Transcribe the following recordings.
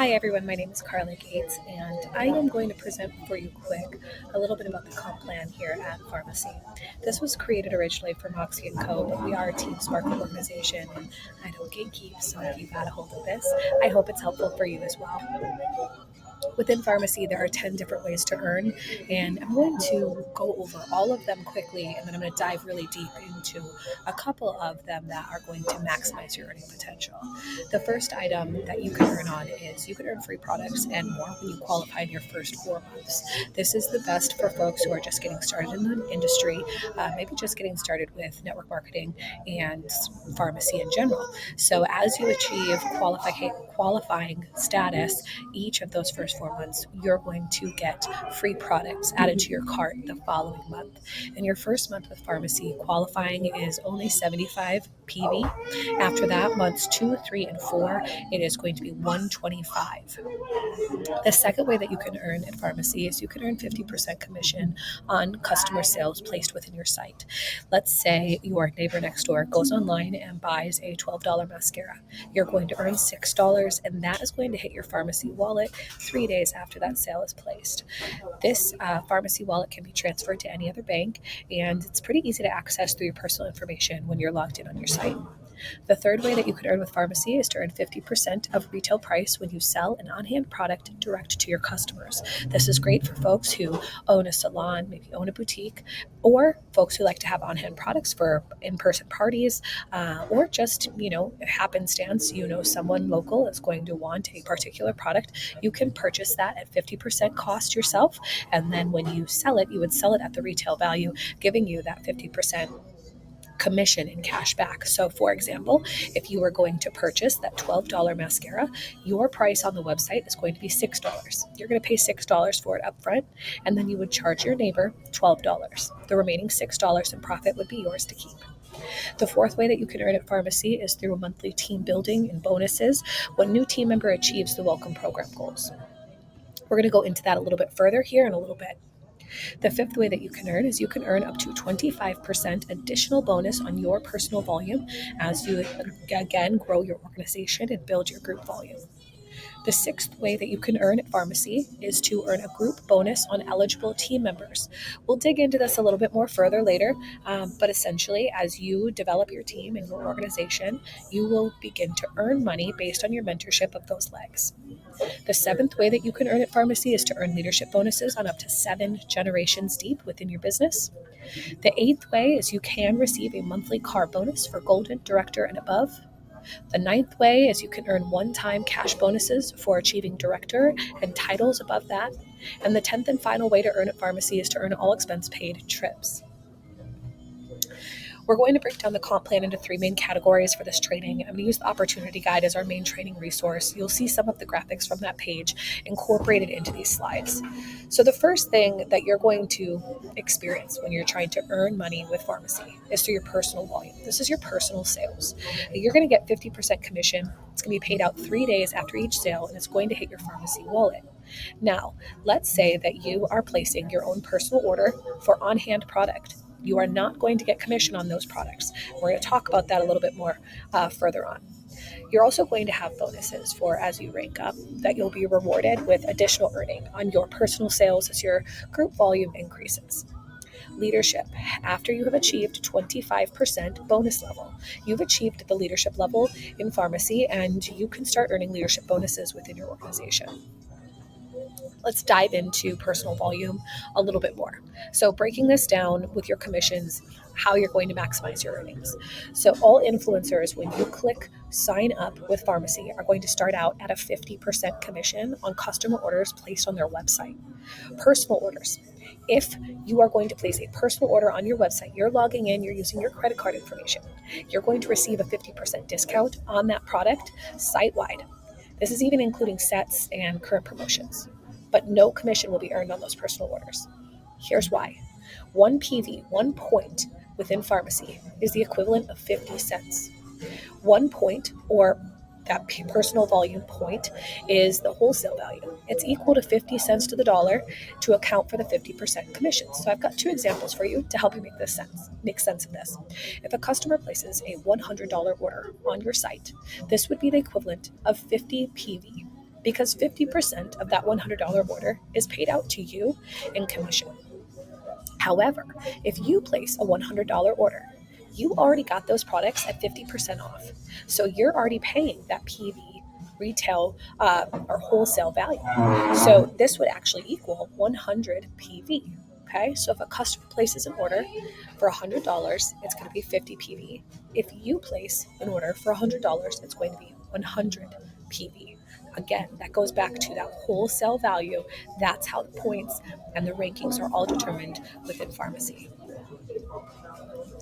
Hi everyone, my name is Carla Gates, and I am going to present for you quick a little bit about the comp plan here at Farmasi. This was created originally for Moxie and Co., but we are a team Sparkle organization, and I don't gatekeep, so if you got a hold of this, I hope it's helpful for you as well. Within Farmasi, there are 10 different ways to earn, and I'm going to go over all of them quickly, and then I'm going to dive really deep into a couple of them that are going to maximize your earning potential. The first item that you can earn on is you can earn free products and more when you qualify in your first 4 months. This is the best for folks who are just getting started in the industry, maybe just getting started with network marketing and pharmacy in general. So as you achieve qualifying status, each of those first 4 months, you're going to get free products added to your cart the following month. In your first month with Farmasi, qualifying is only 75 PV. After that, months 2, 3, and 4, it is going to be 125. The second way that you can earn at Farmasi is you can earn 50% commission on customer sales placed within your site. Let's say your neighbor next door goes online and buys a $12 mascara. You're going to earn $6, and that is going to hit your Farmasi wallet 3 days after that sale is placed. This Farmasi wallet can be transferred to any other bank, and it's pretty easy to access through your personal information when you're logged in on your site. The third way that you could earn with Farmasi is to earn 50% of retail price when you sell an on-hand product direct to your customers. This is great for folks who own a salon, maybe own a boutique, or folks who like to have on-hand products for in-person parties, or just, happenstance, someone local is going to want a particular product. You can purchase that at 50% cost yourself, and then when you sell it, you would sell it at the retail value, giving you that 50% commission in cash back. So, for example, if you were going to purchase that $12 mascara, your price on the website is going to be $6. You're going to pay $6 for it up front, and then you would charge your neighbor $12. The remaining $6 in profit would be yours to keep. The fourth way that you can earn at Farmasi is through a monthly team building and bonuses when new team member achieves the welcome program goals. We're going to go into that a little bit further here in a little bit. The fifth way that you can earn is you can earn up to 25% additional bonus on your personal volume as you, again, grow your organization and build your group volume. The sixth way that you can earn at Farmasi is to earn a group bonus on eligible team members. We'll dig into this a little bit more further later, but essentially, as you develop your team and your organization, you will begin to earn money based on your mentorship of those legs. The seventh way that you can earn at Farmasi is to earn leadership bonuses on up to 7 generations deep within your business. The eighth way is you can receive a monthly car bonus for Golden, Director, and above. The ninth way is you can earn one-time cash bonuses for achieving Director and titles above that. And the 10th and final way to earn at Farmasi is to earn all expense paid trips. We're going to break down the comp plan into 3 main categories for this training. I'm going to use the opportunity guide as our main training resource. You'll see some of the graphics from that page incorporated into these slides. So the first thing that you're going to experience when you're trying to earn money with Farmasi is through your personal volume. This is your personal sales. You're going to get 50% commission. It's going to be paid out 3 days after each sale, and it's going to hit your Farmasi wallet. Now, let's say that you are placing your own personal order for on-hand product. You are not going to get commission on those products. We're going to talk about that a little bit more further on. You're also going to have bonuses for as you rank up that you'll be rewarded with additional earning on your personal sales as your group volume increases. Leadership. After you have achieved 25% bonus level, you've achieved the leadership level in Farmasi, and you can start earning leadership bonuses within your organization. Let's dive into personal volume a little bit more. So breaking this down with your commissions, how you're going to maximize your earnings. So all influencers, when you click sign up with Farmasi, are going to start out at a 50% commission on customer orders placed on their website. Personal orders. If you are going to place a personal order on your website, you're logging in, you're using your credit card information, you're going to receive a 50% discount on that product site-wide. This is even including sets and current promotions. But no commission will be earned on those personal orders. Here's why. 1 PV, 1 point within Farmasi, is the equivalent of 50 cents. 1 point, or that personal volume point, is the wholesale value. It's equal to 50 cents to the dollar to account for the 50% commission. So I've got 2 examples for you to help you make sense of this. If a customer places a $100 order on your site, this would be the equivalent of 50 PV. because 50% of that $100 order is paid out to you in commission. However, if you place a $100 order, you already got those products at 50% off. So you're already paying that PV retail or wholesale value. So this would actually equal 100 PV. Okay, so if a customer places an order for $100, it's going to be 50 PV. If you place an order for $100, it's going to be 100 PV. Again, that goes back to that wholesale value. That's how the points and the rankings are all determined within Farmasi.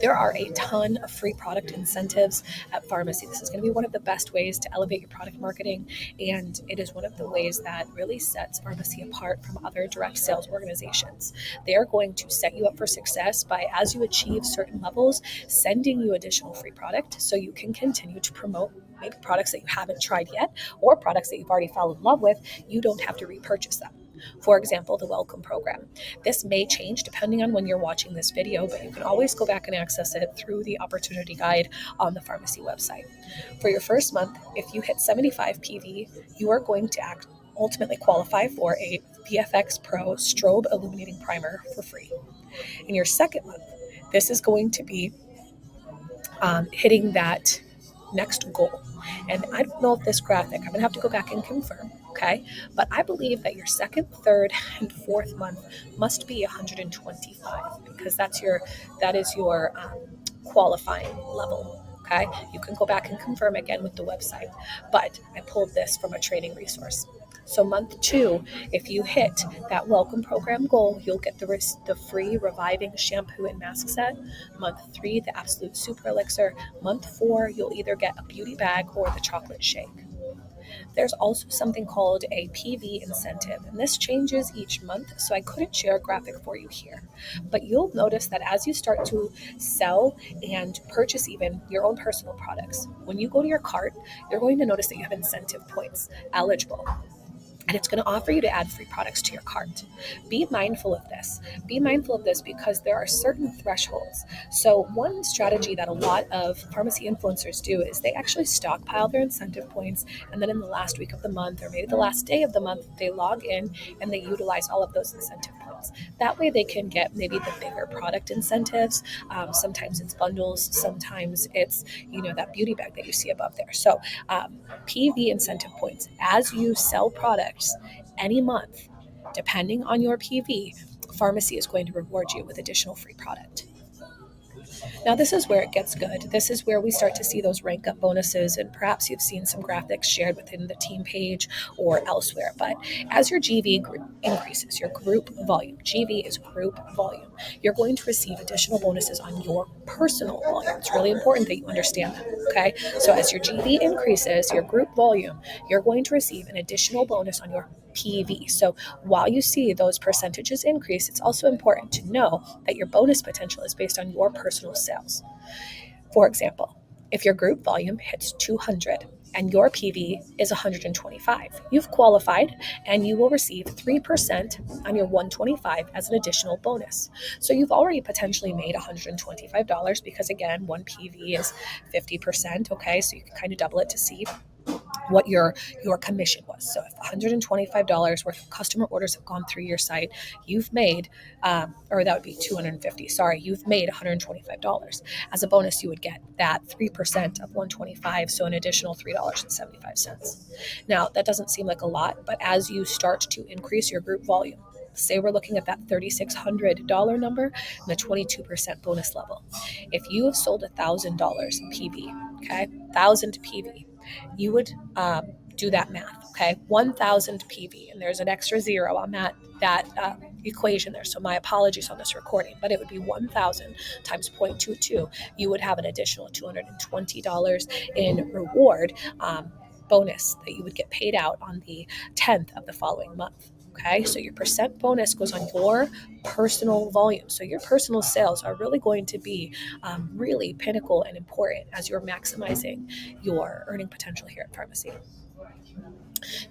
There are a ton of free product incentives at Farmasi. This is going to be one of the best ways to elevate your product marketing, and it is one of the ways that really sets Farmasi apart from other direct sales organizations. They are going to set you up for success by, as you achieve certain levels, sending you additional free product so you can continue to promote maybe products that you haven't tried yet or products that you've already fallen in love with. You don't have to repurchase them. For example, the welcome program. This may change depending on when you're watching this video, but you can always go back and access it through the opportunity guide on the Farmasi website. For your first month, if you hit 75 PV, you are going to ultimately qualify for a VFX Pro strobe illuminating primer for free. In your second month, this is going to be hitting that next goal. And I don't know if this graphic, I'm going to have to go back and confirm, okay? But I believe that your second, third, and fourth month must be 125 because that is your qualifying level, okay? You can go back and confirm again with the website, but I pulled this from a training resource. So month 2, if you hit that welcome program goal, you'll get the free reviving shampoo and mask set. Month 3, the absolute super elixir. Month 4, you'll either get a beauty bag or the chocolate shake. There's also something called a PV incentive, and this changes each month, so I couldn't share a graphic for you here. But you'll notice that as you start to sell and purchase even your own personal products, when you go to your cart, you're going to notice that you have incentive points eligible. And it's going to offer you to add free products to your cart. Be mindful of this. Be mindful of this because there are certain thresholds. So one strategy that a lot of Farmasi influencers do is they actually stockpile their incentive points, and then in the last week of the month or maybe the last day of the month, they log in and they utilize all of those incentive points. That way they can get maybe the bigger product incentives. Sometimes it's bundles. Sometimes it's, that beauty bag that you see above there. So PV incentive points, as you sell products any month, depending on your PV, Farmasi is going to reward you with additional free product. Now, this is where it gets good. This is where we start to see those rank up bonuses, and perhaps you've seen some graphics shared within the team page or elsewhere. But as your GV increases, your group volume, GV is group volume, you're going to receive additional bonuses on your personal volume. It's really important that you understand that, okay? So as your GV increases, your group volume, you're going to receive an additional bonus on your PV. So while you see those percentages increase, it's also important to know that your bonus potential is based on your personal sales. For example, if your group volume hits 200 and your PV is 125, you've qualified and you will receive 3% on your 125 as an additional bonus. So you've already potentially made $125 because, again, one PV is 50%, okay? So you can kind of double it to see what your commission was. So if $125 worth of customer orders have gone through your site, you've made, or that would be $250. Sorry, you've made $125. As a bonus, you would get that 3% of 125, so an additional $3.75. Now, that doesn't seem like a lot, but as you start to increase your group volume, say we're looking at that $3,600 number and the 22% bonus level. If you have sold $1,000 PV, okay, 1,000 PV, you would do that math, okay? 1,000 PV, and there's an extra zero on that equation there. So my apologies on this recording, but it would be 1,000 times 0.22. You would have an additional $220 in reward bonus that you would get paid out on the 10th of the following month. Okay, so your percent bonus goes on your personal volume. So your personal sales are really going to be really pinnacle and important as you're maximizing your earning potential here at Farmasi.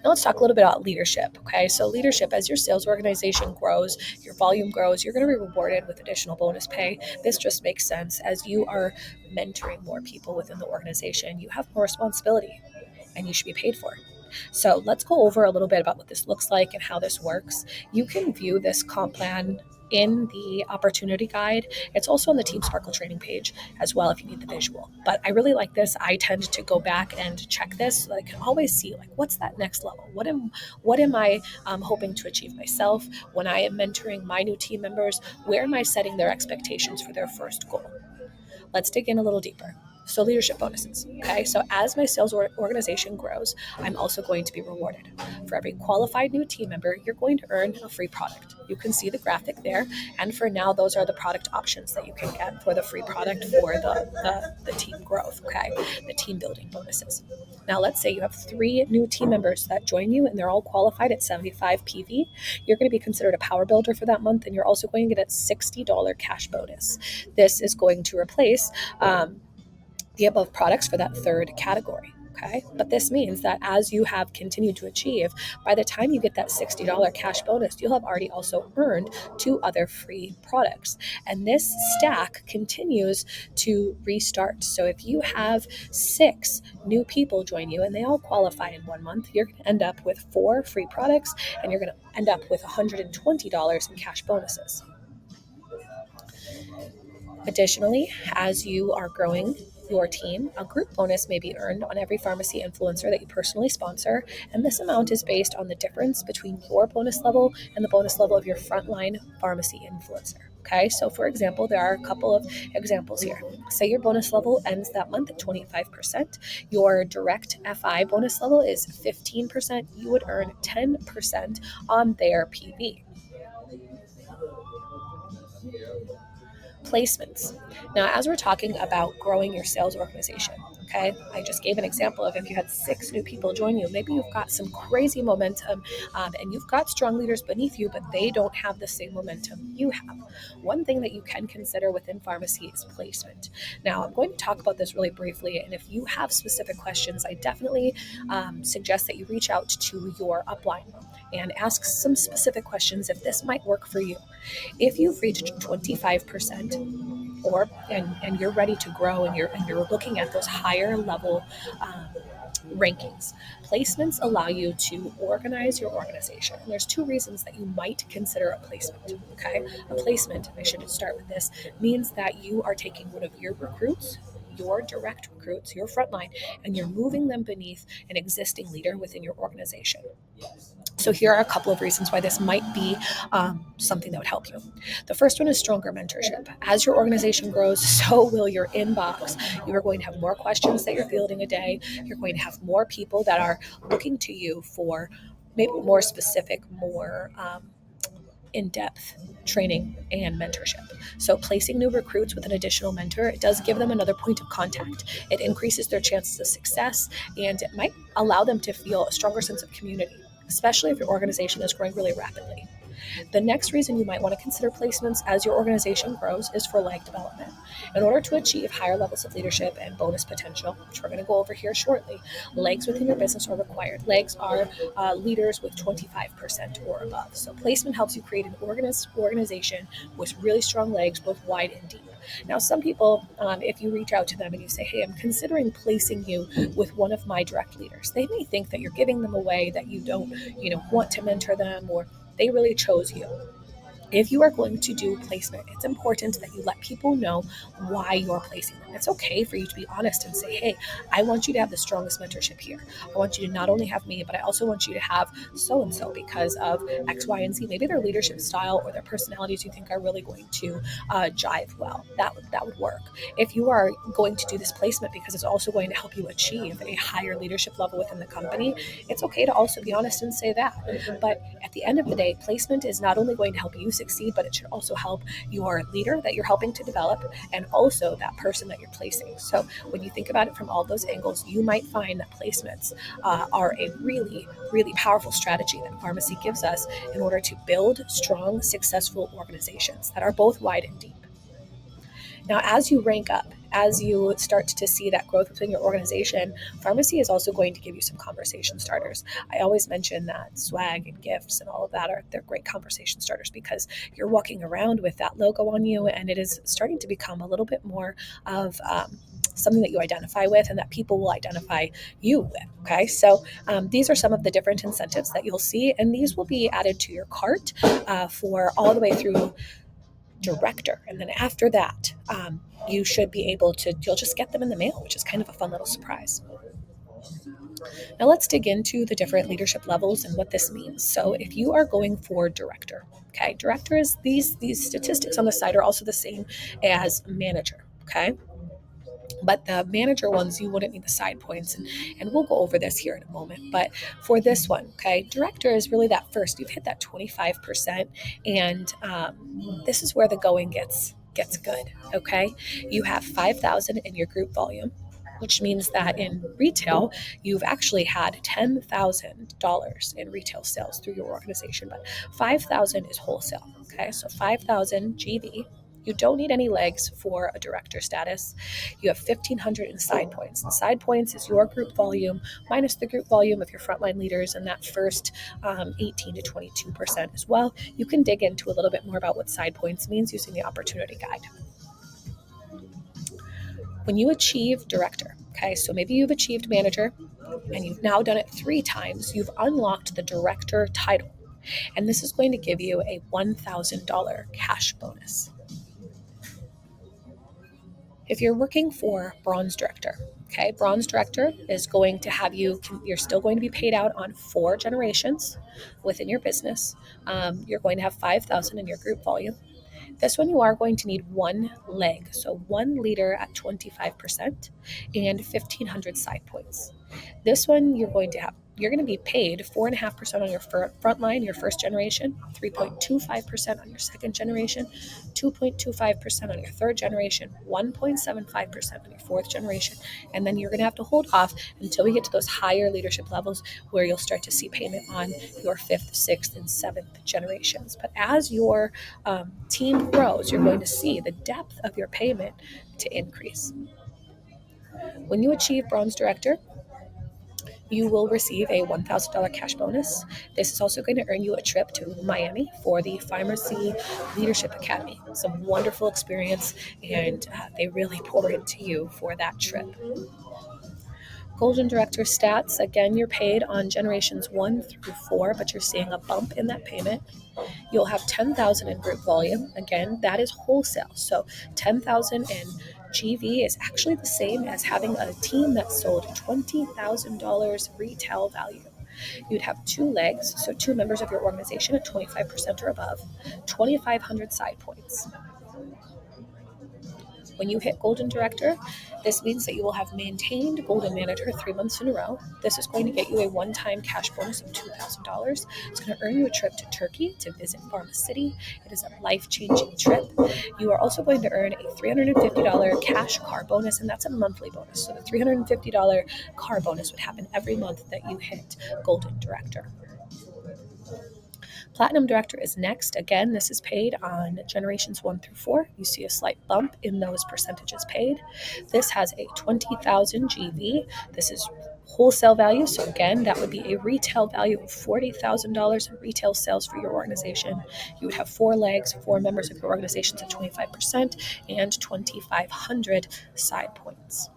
Now let's talk a little bit about leadership. Okay, so leadership, as your sales organization grows, your volume grows, you're going to be rewarded with additional bonus pay. This just makes sense. As you are mentoring more people within the organization, you have more responsibility and you should be paid for it. So let's go over a little bit about what this looks like and how this works. You can view this comp plan in the opportunity guide. It's also on the Team Sparkle training page as well if you need the visual. But I really like this. I tend to go back and check this so that I can always see like what's that next level. What am I hoping to achieve myself when I am mentoring my new team members? Where am I setting their expectations for their first goal? Let's dig in a little deeper. So leadership bonuses. Okay. So as my sales organization grows, I'm also going to be rewarded. For every qualified new team member, you're going to earn a free product. You can see the graphic there. And for now, those are the product options that you can get for the free product for the team growth. Okay. The team building bonuses. Now, let's say you have 3 new team members that join you and they're all qualified at 75 PV. You're going to be considered a power builder for that month, and you're also going to get a $60 cash bonus. This is going to replace the above products for that third category. Okay. But this means that as you have continued to achieve, by the time you get that $60 cash bonus, you'll have already also earned 2 other free products. And this stack continues to restart. So if you have 6 new people join you and they all qualify in 1 month, you're going to end up with 4 free products and you're going to end up with $120 in cash bonuses. Additionally, as you are growing your team, a group bonus may be earned on every pharmacy influencer that you personally sponsor, and this amount is based on the difference between your bonus level and the bonus level of your frontline pharmacy influencer. Okay, so for example, there are a couple of examples here. Say your bonus level ends that month at 25%. Your direct FI bonus level is 15%. You would earn 10% on their PV. Placements. Now, as we're talking about growing your sales organization, okay, I just gave an example of if you had 6 new people join you, maybe you've got some crazy momentum and you've got strong leaders beneath you, but they don't have the same momentum you have. One thing that you can consider within pharmacy is placement. Now, I'm going to talk about this really briefly, and if you have specific questions, I definitely suggest that you reach out to your upline and ask some specific questions if this might work for you. If you've reached 25% and you're ready to grow and you're looking at those higher level rankings, placements allow you to organize your organization. And there's 2 reasons that you might consider a placement. Okay, a placement, I should start with this, means that you are taking one of your recruits, your direct recruits, your frontline, and you're moving them beneath an existing leader within your organization. So here are a couple of reasons why this might be something that would help you. The first one is stronger mentorship. As your organization grows, so will your inbox. You are going to have more questions that you're fielding a day. You're going to have more people that are looking to you for maybe more specific, more in-depth training and mentorship. So placing new recruits with an additional mentor, it does give them another point of contact. It increases their chances of success, and it might allow them to feel a stronger sense of community, especially if your organization is growing really rapidly. The next reason you might want to consider placements as your organization grows is for leg development. In order to achieve higher levels of leadership and bonus potential, which we're going to go over here shortly, legs within your business are required. Legs are leaders with 25% or above. So placement helps you create an organization with really strong legs, both wide and deep. Now, some people, if you reach out to them and you say, hey, I'm considering placing you with one of my direct leaders, they may think that you're giving them away, that you don't, want to mentor them, or they really chose you. If you are going to do placement, it's important that you let people know why you're placing them. It's okay for you to be honest and say, hey, I want you to have the strongest mentorship here. I want you to not only have me, but I also want you to have so-and-so because of X, Y, and Z. Maybe their leadership style or their personalities you think are really going to jive well. That would work. If you are going to do this placement because it's also going to help you achieve a higher leadership level within the company, it's okay to also be honest and say that. But at the end of the day, placement is not only going to help you succeed, but it should also help your leader that you're helping to develop and also that person that you're placing. So when you think about it from all those angles, you might find that placements are a really, really powerful strategy that Farmasi gives us in order to build strong, successful organizations that are both wide and deep. Now, as you rank up, as you start to see that growth within your organization, Farmasi is also going to give you some conversation starters. I always mention that swag and gifts and all of that they're great conversation starters because you're walking around with that logo on you, and it is starting to become a little bit more of something that you identify with and that people will identify you with. Okay, so these are some of the different incentives that you'll see, and these will be added to your cart for all the way through director. And then after that, you should be able to, you'll just get them in the mail, which is kind of a fun little surprise. Now let's dig into the different leadership levels and what this means. So if you are going for director, okay, director is these statistics on the side are also the same as manager, okay? But the manager ones, you wouldn't need the side points. And we'll go over this here in a moment. But for this one, okay, director is really that first. You've hit that 25%. And this is where the going gets good, okay? You have 5,000 in your group volume, which means that in retail, you've actually had $10,000 in retail sales through your organization, but 5,000 is wholesale, okay? So 5,000 GV. You don't need any legs for a director status. You have 1,500 in side points. And side points is your group volume minus the group volume of your frontline leaders and that first 18 to 22% as well. You can dig into a little bit more about what side points means using the opportunity guide. When you achieve director, okay, so maybe you've achieved manager and you've now done it 3 times, you've unlocked the director title. And this is going to give you a $1,000 cash bonus. If you're working for bronze director, okay, bronze director is going to have you're still going to be paid out on 4 generations within your business. You're going to have 5,000 in your group volume. This one you are going to need 1 leg, so 1 leader at 25% and 1,500 side points. This one you're going to be paid 4.5% on your front line, your first generation, 3.25% on your second generation, 2.25% on your third generation, 1.75% on your fourth generation, and then you're going to have to hold off until we get to those higher leadership levels where you'll start to see payment on your 5th, 6th, and 7th generations. But as your team grows, you're going to see the depth of your payment to increase. When you achieve bronze director, you will receive a $1,000 cash bonus. This is also going to earn you a trip to Miami for the Farmasi Leadership Academy. Some wonderful experience, and they really pour into you for that trip. Golden Director stats, again, you're paid on generations 1 through 4, but you're seeing a bump in that payment. You'll have 10,000 in group volume. Again, that is wholesale. So 10,000 in GV is actually the same as having a team that sold $20,000 retail value. You'd have 2 legs, so 2 members of your organization at 25% or above, 2,500 side points. When you hit Golden Director, this means that you will have maintained Golden Manager 3 months in a row. This is going to get you a one-time cash bonus of $2,000. It's going to earn you a trip to Turkey to visit Farmasi. It is a life-changing trip. You are also going to earn a $350 cash car bonus, and that's a monthly bonus. So the $350 car bonus would happen every month that you hit Golden Director. Platinum Director is next. Again, this is paid on generations 1 through 4. You see a slight bump in those percentages paid. This has a 20,000 GV. This is wholesale value. So again, that would be a retail value of $40,000 in retail sales for your organization. You would have 4 legs, 4 members of your organizations at 25%, and 2,500 side points.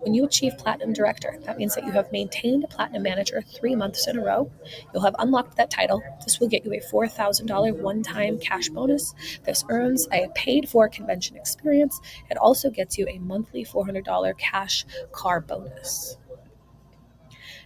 When you achieve Platinum Director, that means that you have maintained Platinum Manager 3 months in a row. You'll have unlocked that title. This will get you a $4,000 one-time cash bonus. This earns a paid-for convention experience. It also gets you a monthly $400 cash car bonus.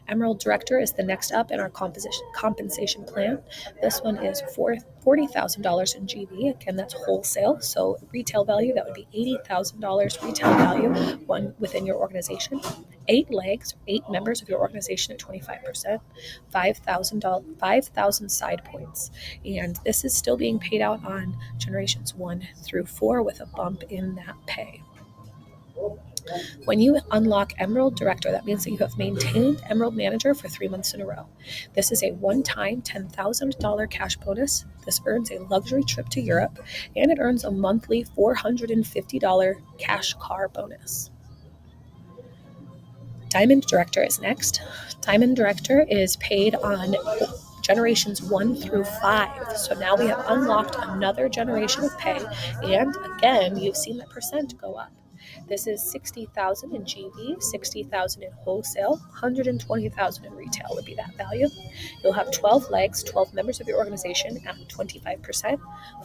Emerald Director is the next up in our compensation plan. This one is $40,000 in GV. Again, that's wholesale. So retail value, that would be $80,000 retail value within your organization. 8 legs, 8 members of your organization at 25%, 5,000 side points. And this is still being paid out on generations 1 through 4 with a bump in that pay. When you unlock Emerald Director, that means that you have maintained Emerald Manager for 3 months in a row. This is a one-time $10,000 cash bonus. This earns a luxury trip to Europe, and it earns a monthly $450 cash car bonus. Diamond Director is next. Diamond Director is paid on generations 1 through 5. So now we have unlocked another generation of pay, and again, you've seen that percent go up. This is 60,000 in GV, 60,000 in wholesale, 120,000 in retail would be that value. You'll have 12 legs, 12 members of your organization at 25%,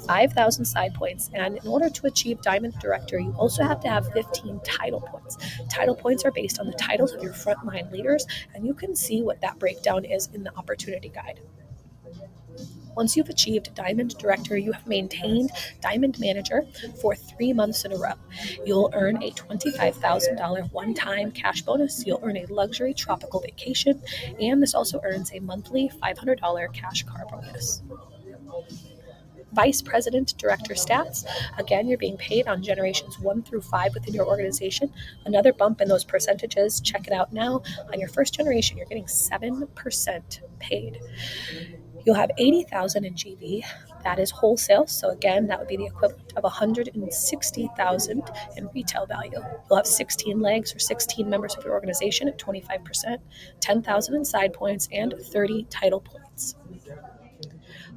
5,000 side points, and in order to achieve Diamond Director, you also have to have 15 title points. Title points are based on the titles of your frontline leaders, and you can see what that breakdown is in the opportunity guide. Once you've achieved Diamond Director, you have maintained Diamond Manager for 3 months in a row. You'll earn a $25,000 one-time cash bonus. You'll earn a luxury tropical vacation, and this also earns a monthly $500 cash car bonus. Vice President Director stats. Again, you're being paid on generations 1 through 5 within your organization. Another bump in those percentages. Check it out now. On your first generation, you're getting 7% paid. You'll have 80,000 in GV. That is wholesale. So again, that would be the equivalent of 160,000 in retail value. You'll have 16 legs or 16 members of your organization at 25%, 10,000 in side points, and 30 title points.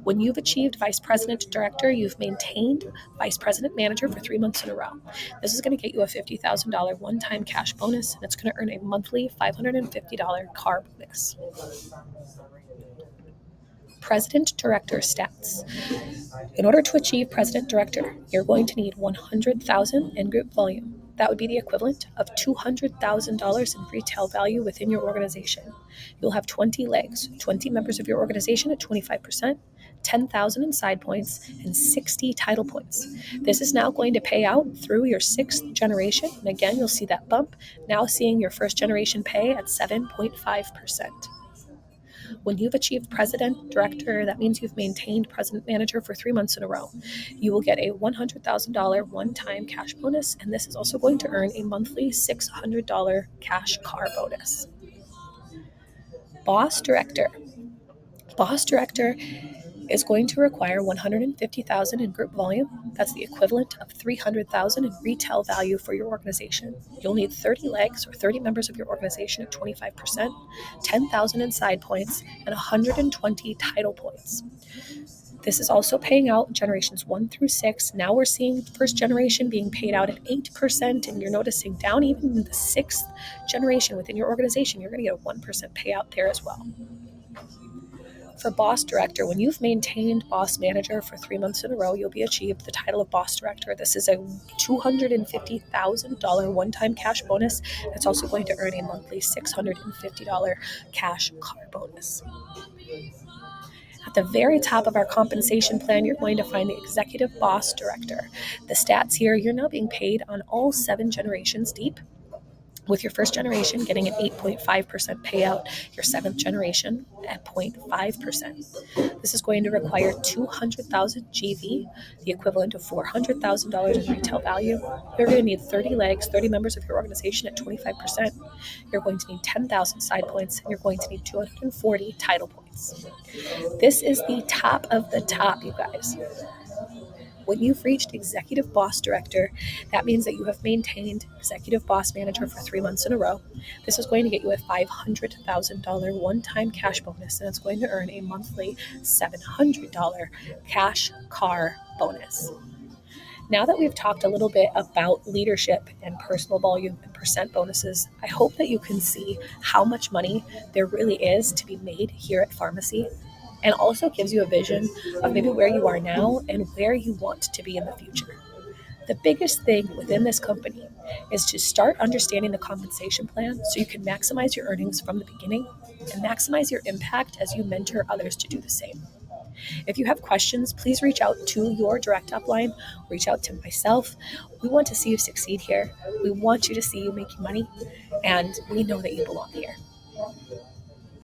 When you've achieved Vice President Director, you've maintained Vice President Manager for 3 months in a row. This is going to get you a $50,000 one-time cash bonus, and it's going to earn a monthly $550 car bonus. President Director stats. In order to achieve President Director, you're going to need 100,000 in group volume. That would be the equivalent of $200,000 in retail value within your organization. You'll have 20 legs, 20 members of your organization at 25%, 10,000 in side points, and 60 title points. This is now going to pay out through your 6th generation. And again, you'll see that bump, now seeing your first generation pay at 7.5%. When you've achieved President Director, that means you've maintained President Manager for 3 months in a row. You will get a $100,000 one-time cash bonus, and this is also going to earn a monthly $600 cash car bonus. Boss Director. Boss Director is going to require 150,000 in group volume. That's the equivalent of 300,000 in retail value for your organization. You'll need 30 legs or 30 members of your organization at 25%, 10,000 in side points, and 120 title points. This is also paying out generations 1 through 6. Now we're seeing first generation being paid out at 8%, and you're noticing down even in the 6th generation within your organization, you're going to get a 1% payout there as well. For Boss Director, when you've maintained Boss Manager for 3 months in a row, you'll be achieved the title of Boss Director. This is a $250,000 one-time cash bonus. It's also going to earn a monthly $650 cash car bonus. At the very top of our compensation plan, you're going to find the Executive Boss Director. The stats here, you're now being paid on all 7 generations deep, with your first generation getting an 8.5% payout, your 7th generation at 0.5%. This is going to require 200,000 GV, the equivalent of $400,000 in retail value. You're going to need 30 legs, 30 members of your organization at 25%. You're going to need 10,000 side points, and you're going to need 240 title points. This is the top of the top, you guys. When you've reached Executive Boss Director, that means that you have maintained Executive Boss Manager for 3 months in a row. This is going to get you a $500,000 one-time cash bonus, and it's going to earn a monthly $700 cash car bonus. Now that we've talked a little bit about leadership and personal volume and percent bonuses, I hope that you can see how much money there really is to be made here at Farmasi, and also gives you a vision of maybe where you are now and where you want to be in the future. The biggest thing within this company is to start understanding the compensation plan so you can maximize your earnings from the beginning and maximize your impact as you mentor others to do the same. If you have questions, please reach out to your direct upline, reach out to myself. We want to see you succeed here. We want you to see you making money, and we know that you belong here.